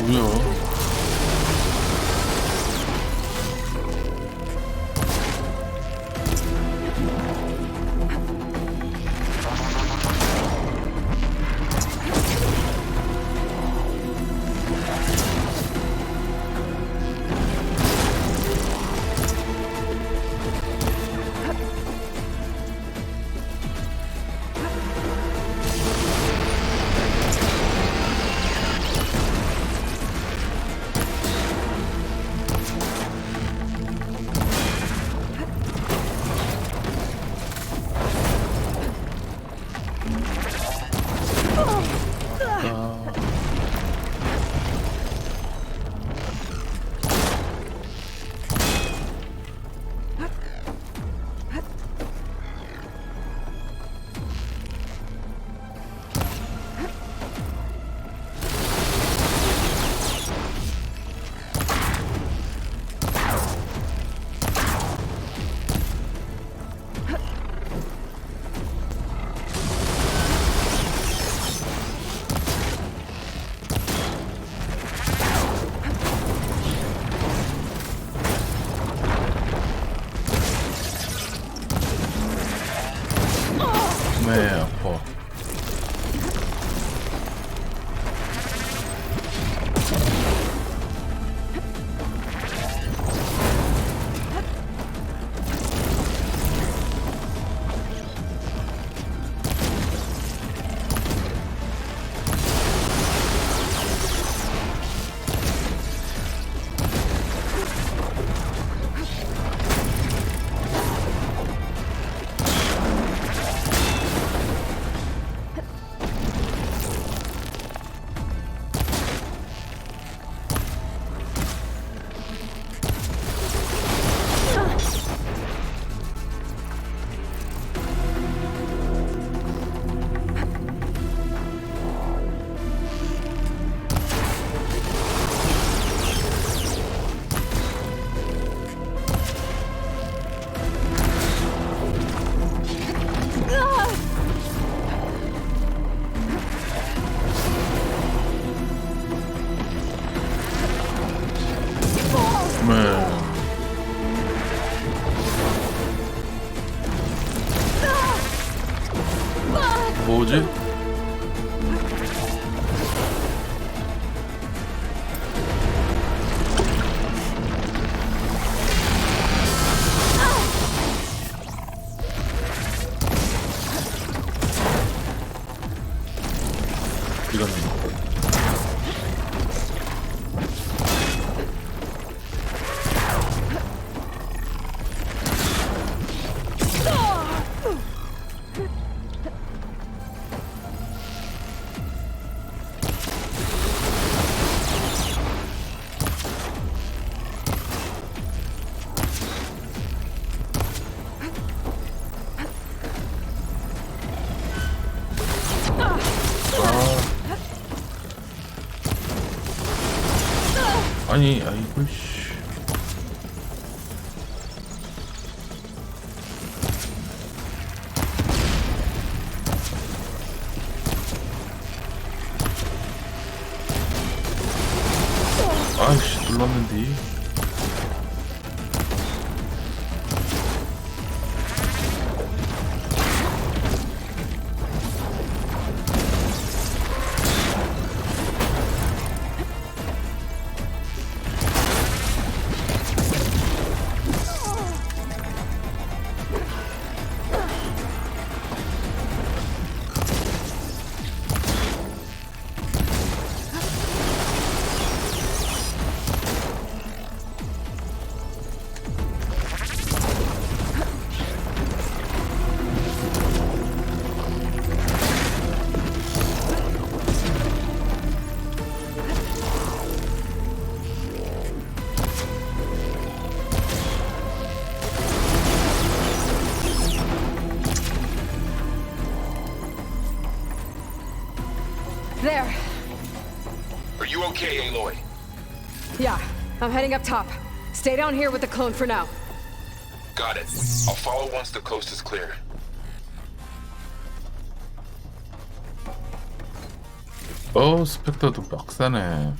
뭐야? 네, 아파. 뭐지? 이건 아니, 아이고, 씨. 아이씨, 눌렀는데. There. Are you okay, Aloy? Yeah, I'm heading up top. Stay down here with the clone for now. Got it. I'll follow once the coast is clear. 스펙터도 빡세네.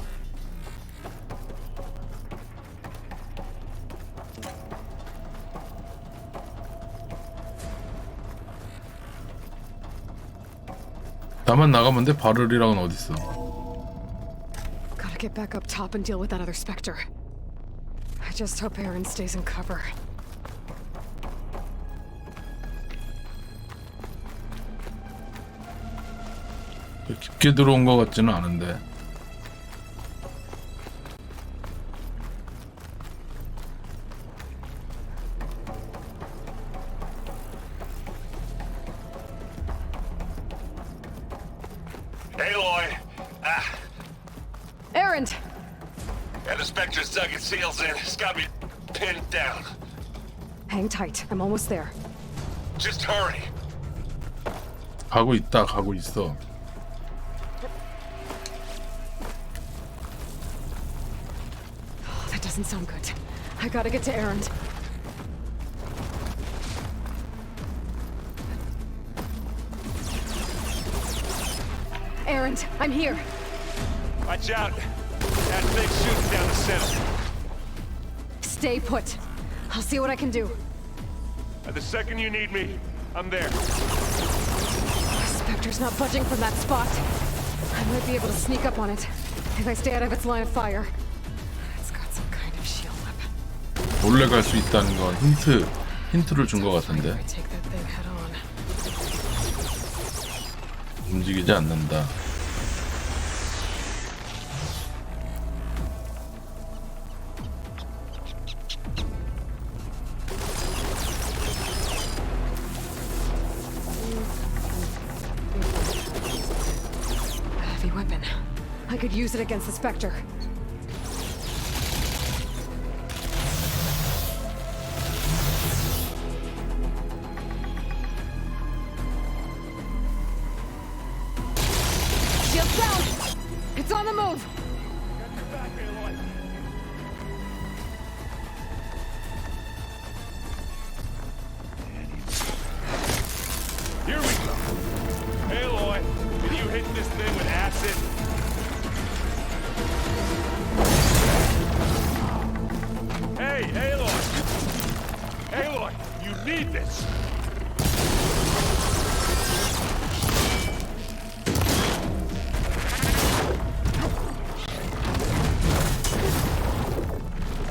그만 나가면 돼. 바르리랑은 어딨어? Gotta get back up top and deal with that other specter. I just hope Aaron stays in cover. 깊게 들어온 것 같지는 않은데. Aloy! Aaron! And the Spectre's dug its heels in. It's got me pinned down. Hang tight. I'm almost there. Just hurry. 가고 있다. 가고 있어. That doesn't sound good. I gotta get to Aaron. Aaron, I'm here. Watch out. That thing shoots down the center. Stay put. I'll see what I can do. The second you need me, I'm there. The Spectre's not budging from that spot. I might be able to sneak up on it if I stay out of its line of fire. It's got some kind of shield up. 몰래 갈 수 있다는 건 힌트를 준 것 같은데. I take that thing head on. 움직이지 않는다. A heavy weapon. I could use it against the Spectre. Shield down! It's on the move! Here we go. Aloy, can you hit this thing with acid? Hey, Aloy! Aloy, you need this!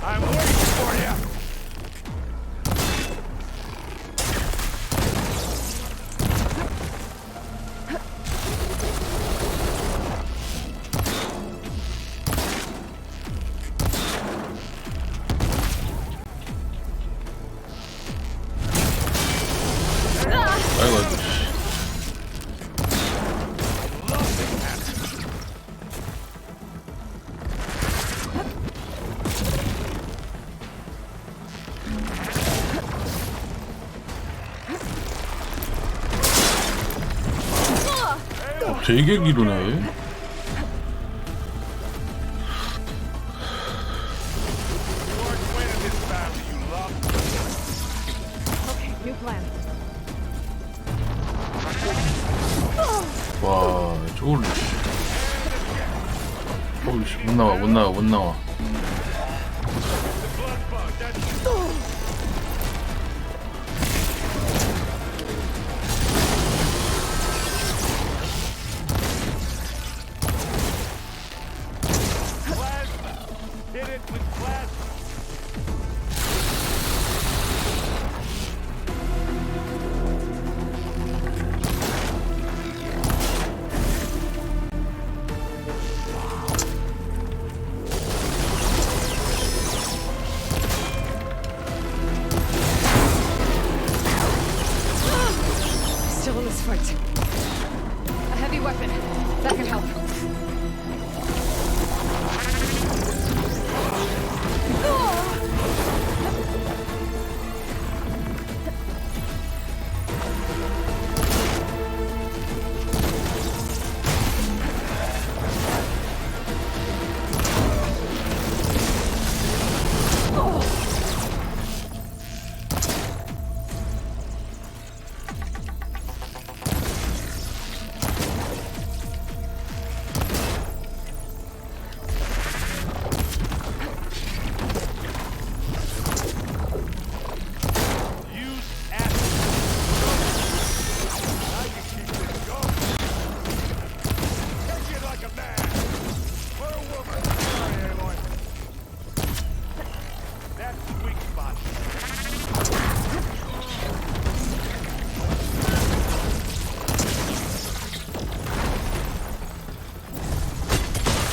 I'm waiting for you! 아이고 아이고. 되게 기르네. Okay, new plan. 와, 저걸 어이씨, 못 나와. Hit it with plasma! Still in this fight. A heavy weapon. That could help.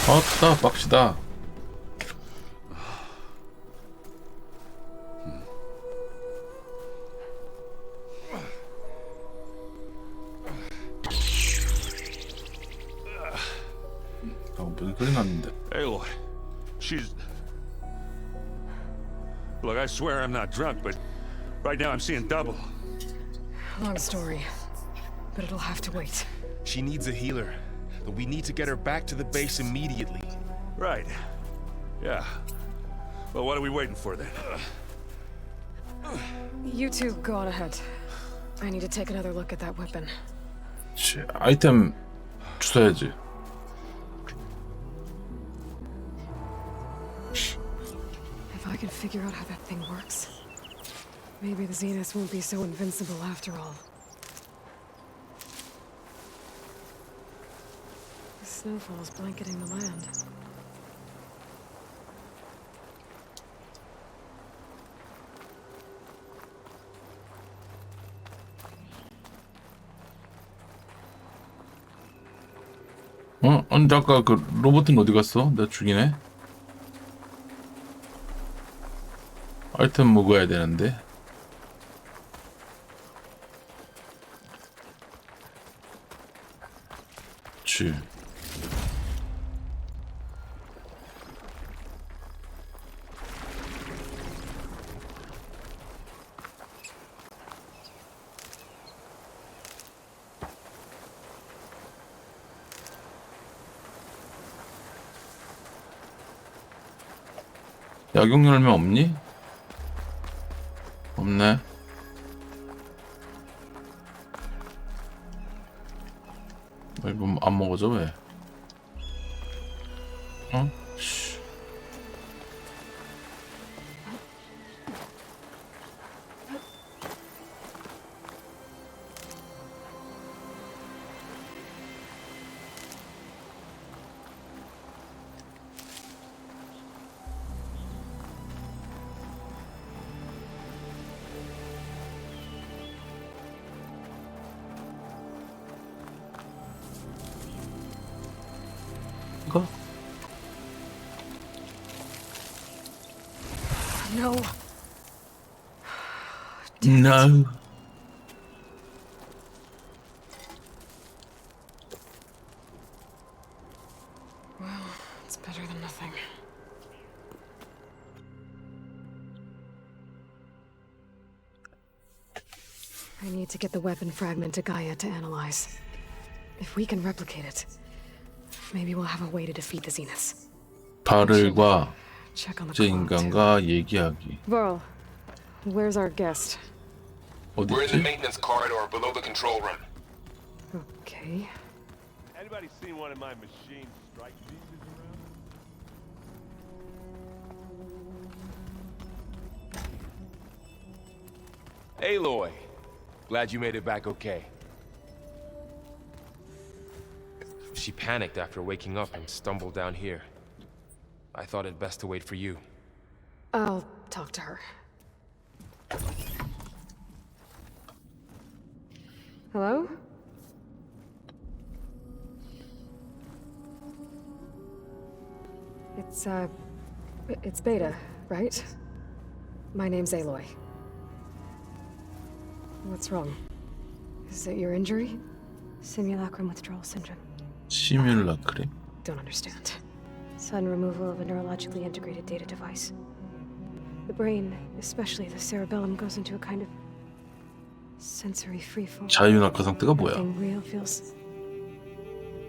아따 빡시다. 무슨 소리 났는데? Aloy, she's... Look, I swear I'm not drunk, but right now I'm seeing double. Long story, but it'll have to wait. She needs a healer, but we need to get her back to the base immediately. Right. Yeah. Well, what are we waiting for then? You two go on ahead. I need to take another look at that weapon. 씨, 아이템 주워야지. If I can figure out how that thing works, maybe the Zeniths won't be so invincible after all. The snowfall's blanketing the land. 근데 아까 그 로봇은 어디 갔어? 나 죽이네. 아이템 먹어야 되는데. 쥐. 약용 열매 없니? 없네. 이거 안 먹어져 왜? 어? 씨. 이거? No. No. Well, it's better than nothing. I need to get the weapon fragment to Gaia to analyze. If we can replicate it, maybe we'll have a way to defeat the Zeniths. 바를과 Check on the 제 clock, too. 인간과 얘기하기. Varl, where's our guest? We're in the 어딨지? maintenance corridor below the control room. Okay. Anybody seen one of my machine strike pieces around? Aloy, glad you made it back okay. She panicked after waking up and stumbled down here. I thought it best to wait for you. I'll talk to her. Hello? It's Beta, right? My name's Aloy. What's wrong? Is it your injury? Simulacrum withdrawal syndrome. 시뮬라크래? Don't understand. Sudden removal of a neurologically integrated data device. The brain, especially the cerebellum, goes into a kind of sensory freefall. 자유낙하 상태가 뭐야? Nothing real feels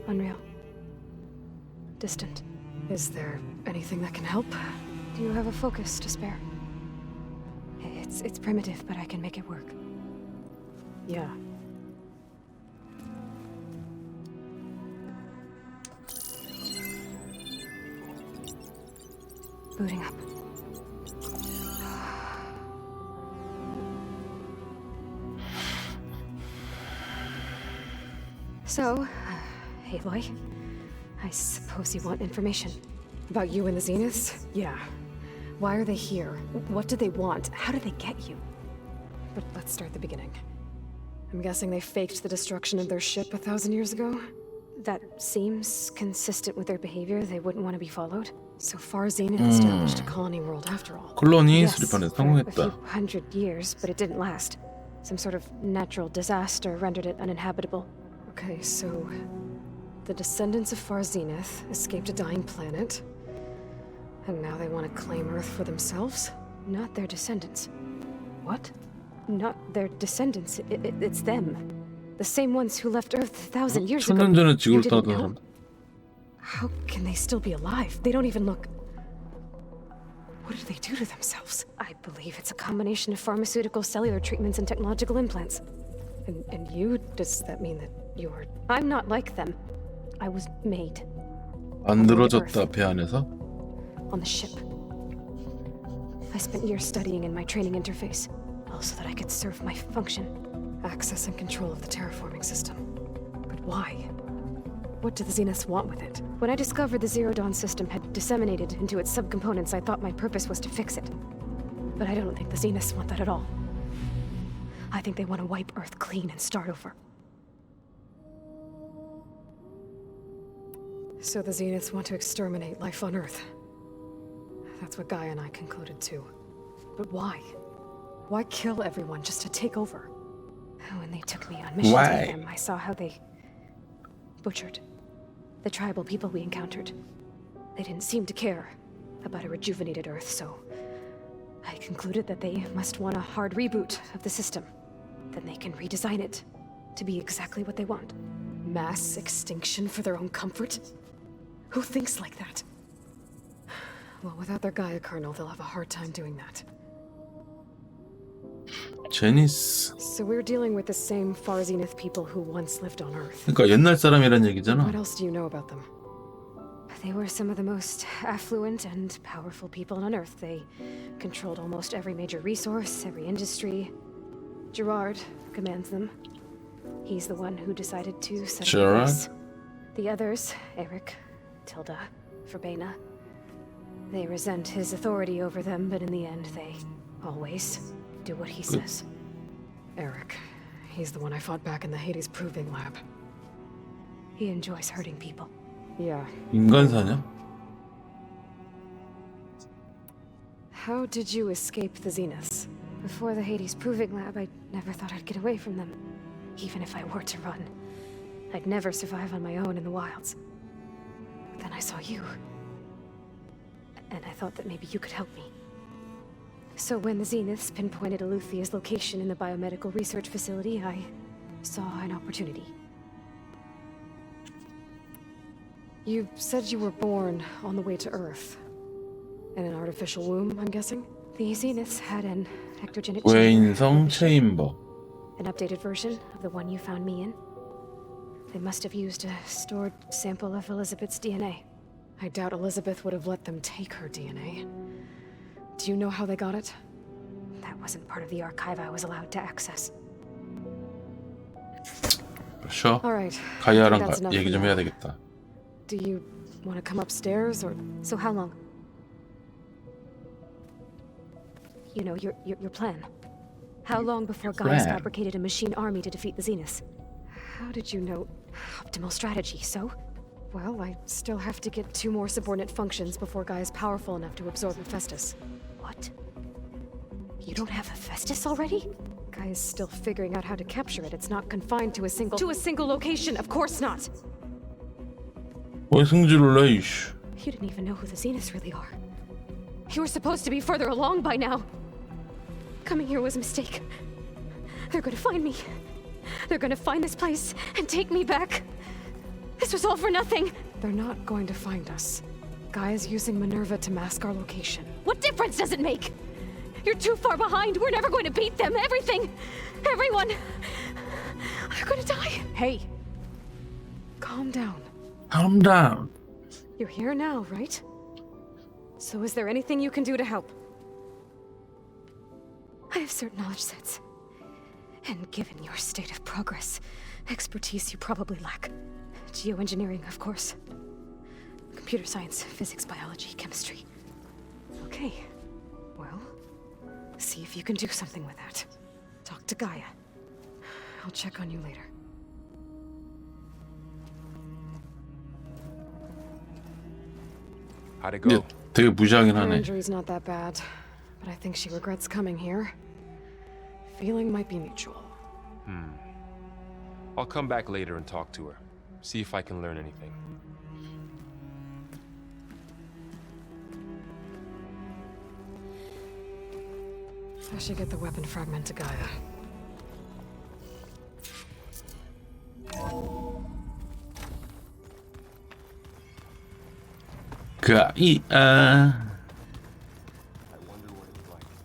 unreal. Distant. Is there anything that can help? Do you have a focus to spare? It's primitive, but I can make it work. Yeah. Booting up. So, Aloy, I suppose you want information. About you and the Zeniths? Yeah. Why are they here? What do they want? How did they get you? But let's start at the beginning. I'm guessing they faked the destruction of their ship 1,000 years ago? That seems consistent with their behavior. They wouldn't want to be followed. So far, Zenith established a colony world after all. 콜로니 Yes, 수립하는 for a few 성공했다. hundred years, but it didn't last. Some sort of natural disaster rendered it uninhabitable. Okay, so the descendants of Far Zenith escaped a dying planet, and now they want to claim Earth for themselves? Not their descendants. What? Not their descendants. It's them. The same ones who left Earth 1,000 years ago. 천년 전에 You 지구를 didn't 떠났던 know? 사람. How can they still be alive? They don't even look... What did they do to themselves? I believe it's a combination of pharmaceutical, cellular treatments, and technological implants. And you? Does that mean that you're... I'm not like them. I was made 만들어졌다 배 안에서. on the ship. I spent years studying in my training interface, all so that I could serve my function. Access and control of the terraforming system. But why? What do the Zeniths want with it? When I discovered the Zero Dawn system had disseminated into its subcomponents, I thought my purpose was to fix it. But I don't think the Zeniths want that at all. I think they want to wipe Earth clean and start over. So the Zeniths want to exterminate life on Earth. That's what Guy and I concluded too. But why? Why kill everyone just to take over? When they took me on missions Why? with them, I saw how they butchered the tribal people we encountered. They didn't seem to care about a rejuvenated Earth, so I concluded that they must want a hard reboot of the system. Then they can redesign it to be exactly what they want. Mass extinction for their own comfort? Who thinks like that? Well, without their Gaia kernel, they'll have a hard time doing that. 제니스. So we're dealing with the same Far Zenith people who once lived on Earth. 그러니까 옛날 사람이란 얘기잖아. What else do you know about them? They were some of the most affluent and powerful people on Earth. They controlled almost every major resource, every industry. Gerard commands them. He's the one who decided to set up Gerard? base. The others, Eric, Tilda, Verbena, they resent his authority over them, but in the end, they always do what he says. Eric, he's the one I fought back in the Hades Proving Lab. He enjoys hurting people. Yeah. 인간사냐? How did you escape the Zeniths? Before the Hades Proving Lab, I never thought I'd get away from them. Even if I were to run, I'd never survive on my own in the wilds. But then I saw you. And I thought that maybe you could help me. So when the Zeniths pinpointed Eluthia's location in the biomedical research facility, I saw an opportunity. You said you were born on the way to Earth. In an artificial womb, I'm guessing? The Zeniths had an ectogenic 외인성 체인버. an updated version of the one you found me in. They must have used a stored sample of Elizabeth's DNA. I doubt Elizabeth would have let them take her DNA. Do you know how they got it? That wasn't part of the archive I was allowed to access. 쉬어. All right. 가이아랑 That's enough 얘기 for 좀 now. 해야 되겠다. Do you want to come upstairs, or so? How long? You know your plan. How long before Gaius plan? fabricated a machine army to defeat the Zeniths? How did you know optimal strategy? So, well, I still have to get 2 more subordinate functions before Gaia's powerful enough to absorb Hephaestus. What? You don't have Hephaestus already? Gaia's still figuring out how to capture it. It's not confined to a single location. Of course not. 왜 승질을 내 이씨. You didn't even know who the Zeniths really are. You were supposed to be further along by now. Coming here was a mistake. They're gonna find me. They're gonna find this place and take me back. This was all for nothing. They're not going to find us. Gaia's using Minerva to mask our location. What difference does it make? You're too far behind. We're never going to beat them. Everything. Everyone. They're gonna die. Hey. Calm down. Calm down. You're here now, right? So is there anything you can do to help? I have certain knowledge sets. And given your state of progress, expertise you probably lack. Geoengineering, of course. Computer science, physics, biology, chemistry. Okay. Well, see if you can do something with that. Talk to Gaia. I'll check on you later. How'd it 근데 go? 되게 무시하긴 Her 하네. injury's not that bad, but I think she regrets coming here. Feeling might be mutual. I'll come back later and talk to her. See if I can learn anything. I should get the weapon fragment to Gaia.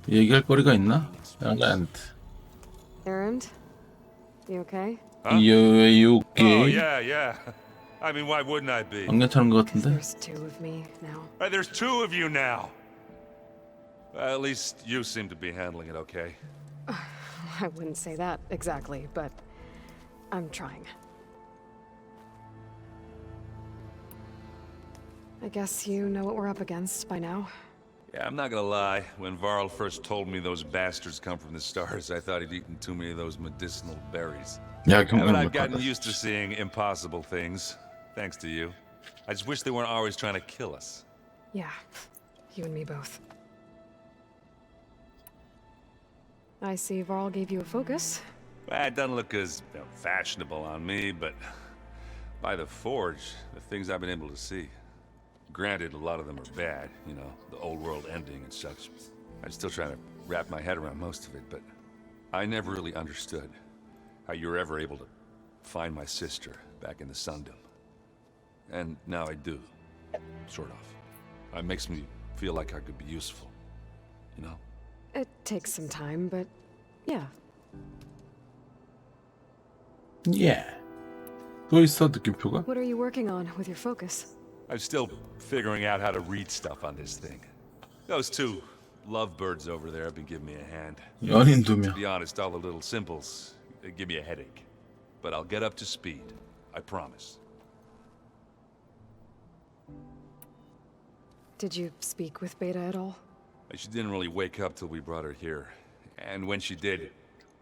얘기할 거리가 있나? Daunt. Errand? You okay? You Oh, okay? yeah. I mean, why wouldn't I be? 안 괜찮은 것 같은데? There's two of me now. There's two of you now. At least you seem to be handling it okay. I wouldn't say that exactly, but I'm trying. I guess you know what we're up against by now. Yeah, I'm not gonna lie. When Varl first told me those bastards come from the stars, I thought he'd eaten too many of those medicinal berries. 야, But 경관 I've 못 gotten 받아. used to seeing impossible things, thanks to you. I just wish they weren't always trying to kill us. Yeah, you and me both. I see Varl gave you a focus. Well, it doesn't look as fashionable on me, but by the Forge, the things I've been able to see. Granted, a lot of them are bad, you know, the old world ending and such. I'm still trying to wrap my head around most of it, but I never really understood how you were ever able to find my sister back in the Sundom. And now I do, sort of. It makes me feel like I could be useful, you know? It takes some time, but yeah. Yeah. 또 있어 느낌표가? What are you working on with your focus? I'm still figuring out how to read stuff on this thing. Those two lovebirds over there have been giving me a hand. 연인 두 To 명. be honest, all the little symbols, they give me a headache. But I'll get up to speed. I promise. Did you speak with Beta at all? She didn't really wake up till we brought her here. And when she did,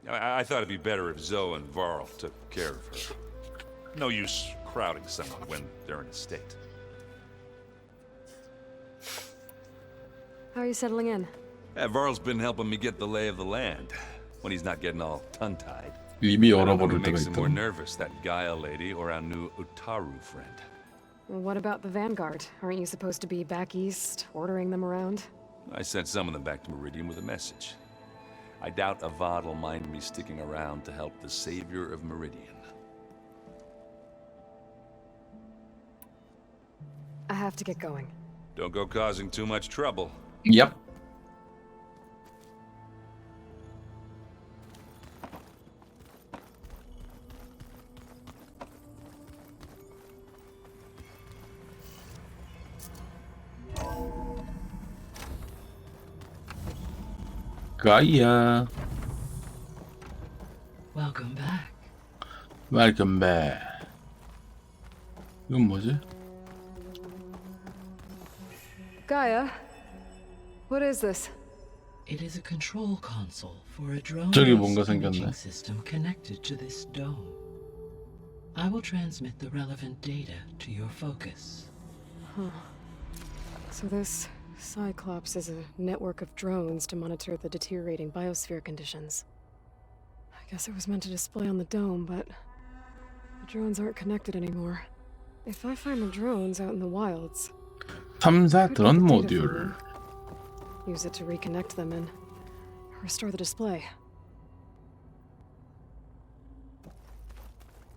I thought it'd be better if Zoe and Varl took care of her. No use crowding someone when they're in a state. How are you settling in? Varl's been helping me get the lay of the land when he's not getting all tongue-tied. 입이 I don't know who 얼어버릴 때가 makes him more 있다. nervous, that Gaia lady or our new Utaru friend. Well, what about the Vanguard? Aren't you supposed to be back east, ordering them around? I sent some of them back to Meridian with a message. I doubt Avad will mind me sticking around to help the savior of Meridian. I have to get going. Don't go causing too much trouble. Yep. 가이야. Welcome back. Welcome back. 이건 뭐지? Gaia, what is this? It is a control console for a drone 저기 뭔가 생겼네. imaging system connected to this dome. I will transmit the relevant data to your focus. So this Cyclops is a network of drones to monitor the deteriorating biosphere conditions. I guess it was meant to display on the dome, but the drones aren't connected anymore. If I find the drones out in the wilds, 탐사 could 드론 get the data from 모듈. them, use it to reconnect them and restore the display.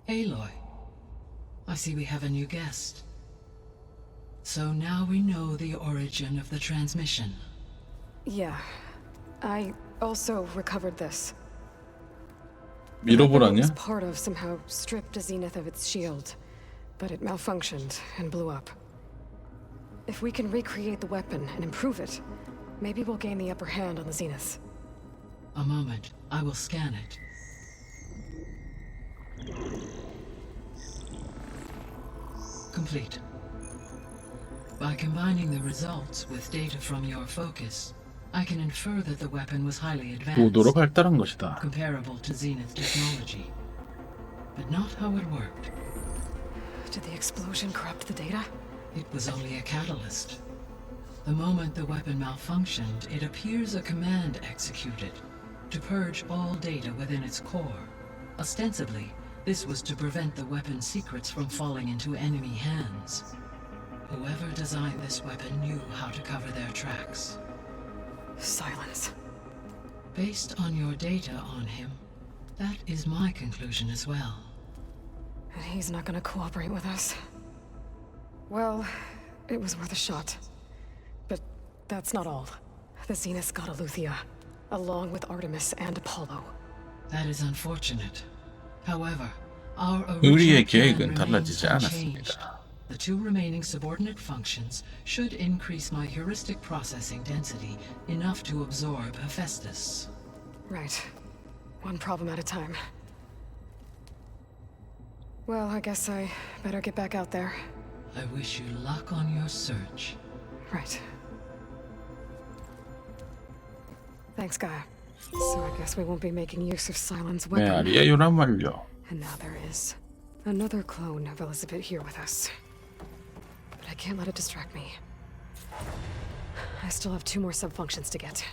Aloy, I see we have a new guest. So now we know the origin of the transmission. Yeah, I also recovered this. 밀어볼 It was 아니야? part of somehow stripped a Zenith of its shield, but it malfunctioned and blew up. If we can recreate the weapon and improve it, maybe we'll gain the upper hand on the Zeniths. A moment, I will scan it. Complete. By combining the results with data from your focus, I can infer that the weapon was highly 고도로 advanced, 발달한 것이다. comparable to Zenith technology. But not how it worked. Did the explosion corrupt the data? It was only a catalyst. The moment the weapon malfunctioned, it appears a command executed to purge all data within its core. Ostensibly, this was to prevent the weapon's secrets from falling into enemy hands. Whoever designed this weapon knew how to cover their tracks. Silence. Based on your data on him, that is my conclusion as well. And he's not gonna cooperate with us. Well, it was worth a shot. But that's not all. The Zenith got Eleuthia, along with Artemis and Apollo. That is unfortunate. However, our 우리의 original plan 계획은 remains 달라지지 unchanged. 않았습니다. The two remaining subordinate functions should increase my heuristic processing density enough to absorb Hephaestus. Right. One problem at a time. Well, I guess I better get back out there. I wish you luck on your search. Right. Thanks, Gaia. So I guess we won't be making use of Cylon's weapon. 메아리의 요란 완료. And now there is another clone of Elizabeth here with us. But I can't let it distract me. I still have 2 more sub-functions to get.